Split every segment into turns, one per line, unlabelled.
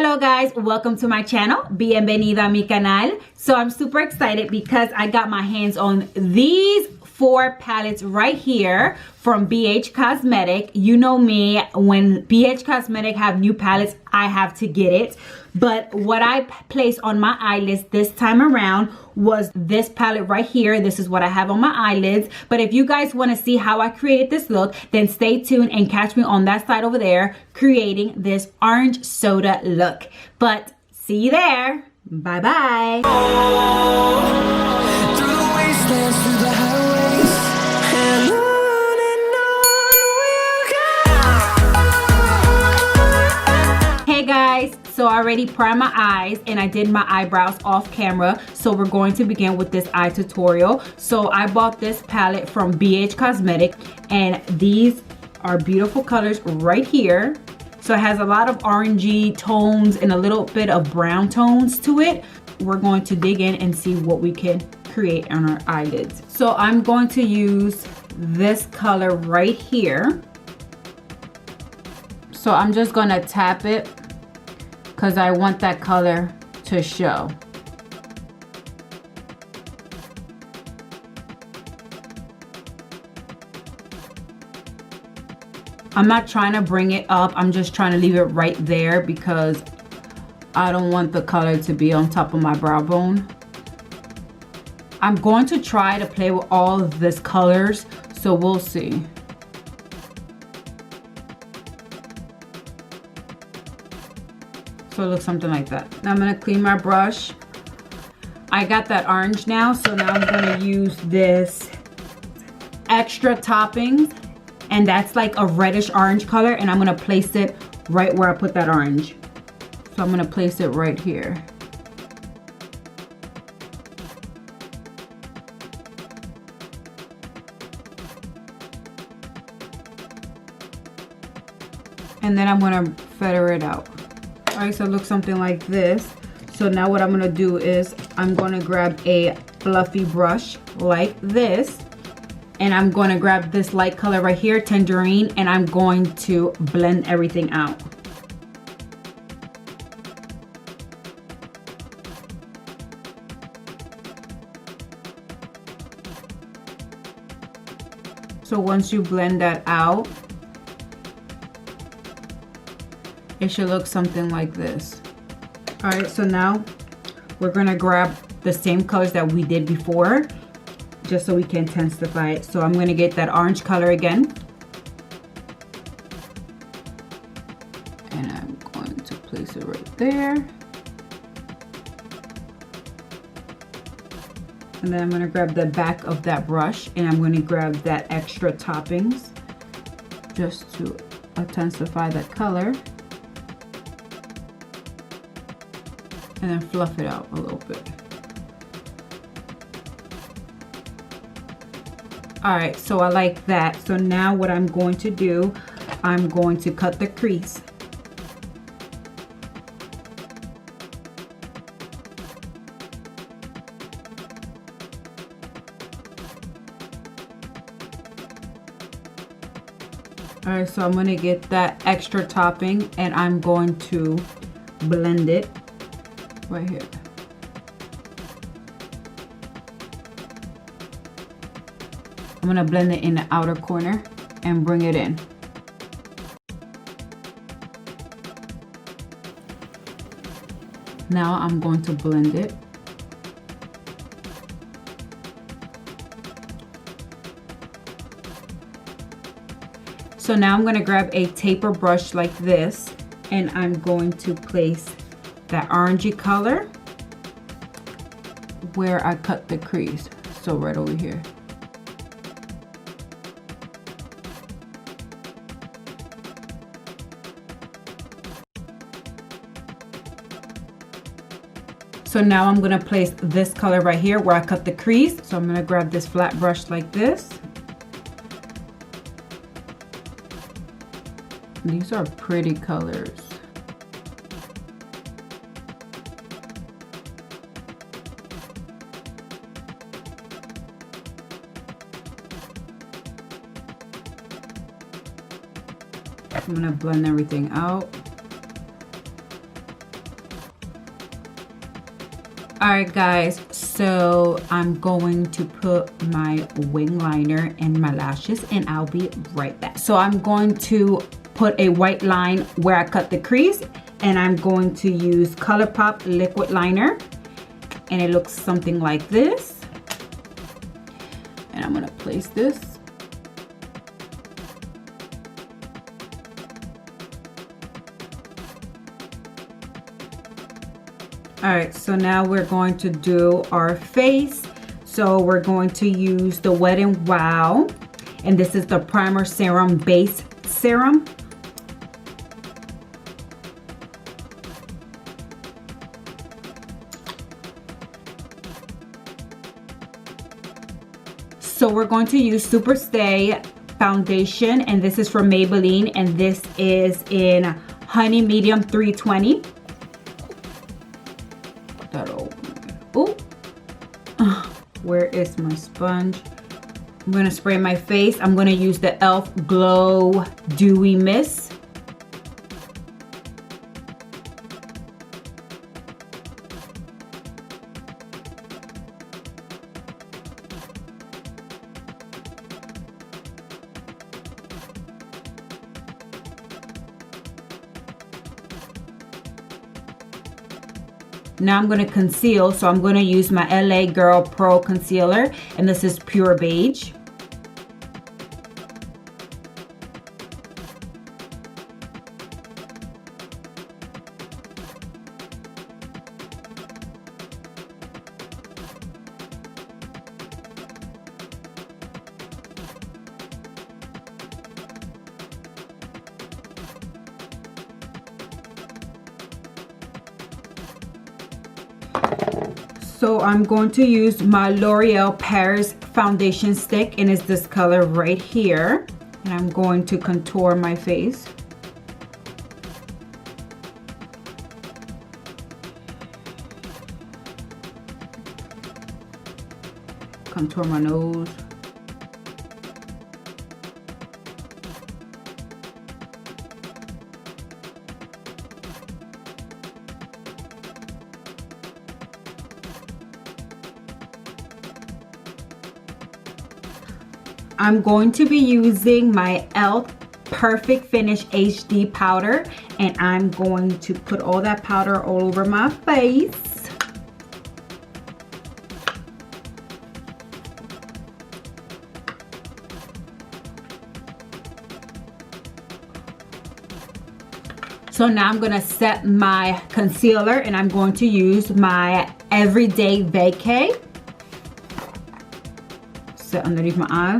Hello guys, welcome to my channel. Bienvenida a mi canal. So I'm super excited because I got my hands on these 4 palettes right here from BH Cosmetic. You know me, when BH Cosmetic have new palettes, I have to get it. But what I placed on my eyelids this time around was this palette right here. This is what I have on my eyelids. But if you guys want to see how I created this look, then stay tuned and catch me on that side over there creating this orange soda look. But see you there. Bye bye.
Through the wastelands, through the highways, and on we'll go.
Hey guys, so I already primed my eyes and I did my eyebrows off camera. So we're going to begin with this eye tutorial. So I bought this palette from BH Cosmetic and these are beautiful colors right here. So it has a lot of orangey tones and a little bit of brown tones to it. We're going to dig in and see what we can create on our eyelids. So I'm going to use this color right here. So I'm just gonna tap it because I want that color to show. I'm not trying to bring it up, I'm just trying to leave it right there because I don't want the color to be on top of my brow bone. I'm going to try to play with all of these colors, so we'll see. So it looks something like that. Now I'm gonna clean my brush. I got that orange now, so now I'm gonna use this extra toppings, and that's like a reddish orange color, and I'm gonna place it right where I put that orange. So I'm gonna place it right here. And then I'm gonna feather it out. All right, so it looks something like this. So now what I'm gonna do is I'm gonna grab a fluffy brush like this, and I'm gonna grab this light color right here, tangerine, and I'm going to blend everything out. So once you blend that out, it should look something like this. All right, so now we're gonna grab the same colors that we did before, just so we can intensify it. So I'm gonna get that orange color again. And I'm going to place it right there. And then I'm gonna grab the back of that brush and I'm gonna grab that extra toppings just to intensify that color. And then fluff it out a little bit. All right, so I like that. So now what I'm going to do, I'm going to cut the crease. All right, so I'm gonna get that extra topping and I'm going to blend it right here. I'm gonna blend it in the outer corner and bring it in. Now I'm going to blend it. So now I'm gonna grab a taper brush like this and I'm going to place that orangey color where I cut the crease. So right over here. So now I'm gonna place this color right here where I cut the crease. So I'm gonna grab this flat brush like this. These are pretty colors. I'm gonna blend everything out. Alright guys, so I'm going to put my wing liner in my lashes and I'll be right back. So I'm going to put a white line where I cut the crease, and I'm going to use ColourPop liquid liner, and it looks something like this. And I'm gonna place this. All right, so now we're going to do our face. So we're going to use the Wet n Wow, and this is the primer serum base serum. So we're going to use Super Stay foundation, and this is from Maybelline, and this is in Honey Medium 320. Oh, where is my sponge? I'm gonna spray my face. I'm gonna use the e.l.f. Glow Dewy Mist. Now I'm going to conceal, so I'm going to use my LA Girl Pro Concealer, and this is Pure Beige. So I'm going to use my L'Oreal Paris foundation stick, and it's this color right here. And I'm going to contour my face. Contour my nose. I'm going to be using my e.l.f. Perfect Finish HD powder, and I'm going to put all that powder all over my face. So now I'm going to set my concealer, and I'm going to use my Everyday Vacay. Set underneath my eye.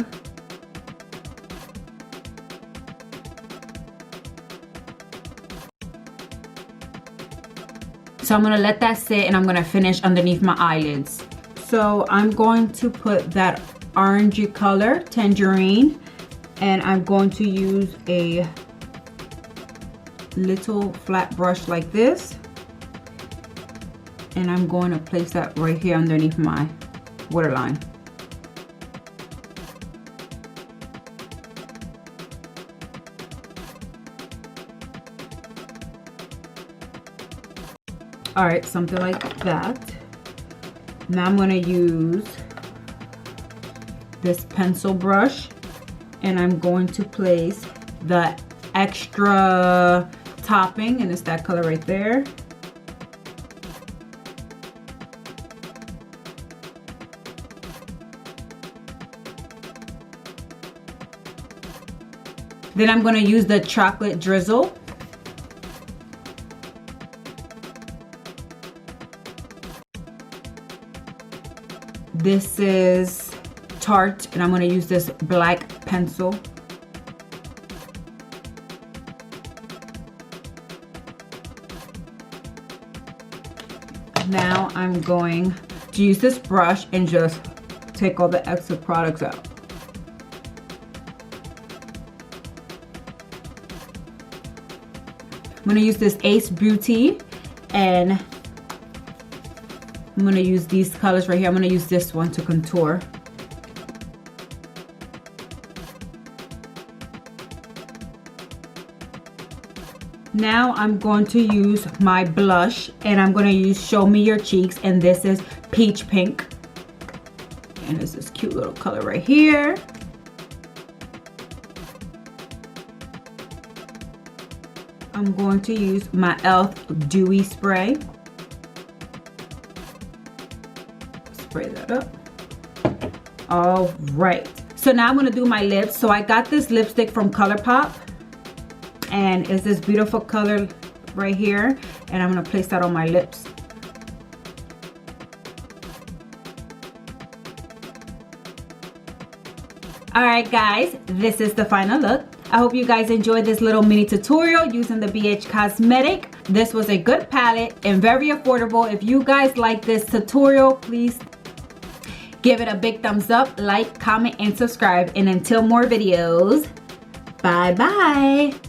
So I'm gonna let that sit, and I'm gonna finish underneath my eyelids. So I'm going to put that orangey color, Tangerine, and I'm going to use a little flat brush like this, and I'm going to place that right here underneath my waterline. All right, something like that. Now I'm gonna use this pencil brush, and I'm going to place the extra topping, and it's that color right there. Then I'm gonna use the chocolate drizzle. This is Tarte, and I'm going to use this black pencil. Now I'm going to use this brush and just take all the extra products out. I'm going to use this Ace Beauty, and I'm going to use these colors right here. I'm going to use this one to contour. Now I'm going to use my blush, and I'm going to use Show Me Your Cheeks, and this is Peach Pink. And it's this cute little color right here. I'm going to use my e.l.f. Dewy Spray. Spray that up. All right. So now I'm going to do my lips. So I got this lipstick from ColourPop. And it's this beautiful color right here. And I'm going to place that on my lips. Alright guys, this is the final look. I hope you guys enjoyed this little mini tutorial using the BH Cosmetic. This was a good palette and very affordable. If you guys like this tutorial, please give it a big thumbs up, like, comment, and subscribe. And until more videos, bye bye.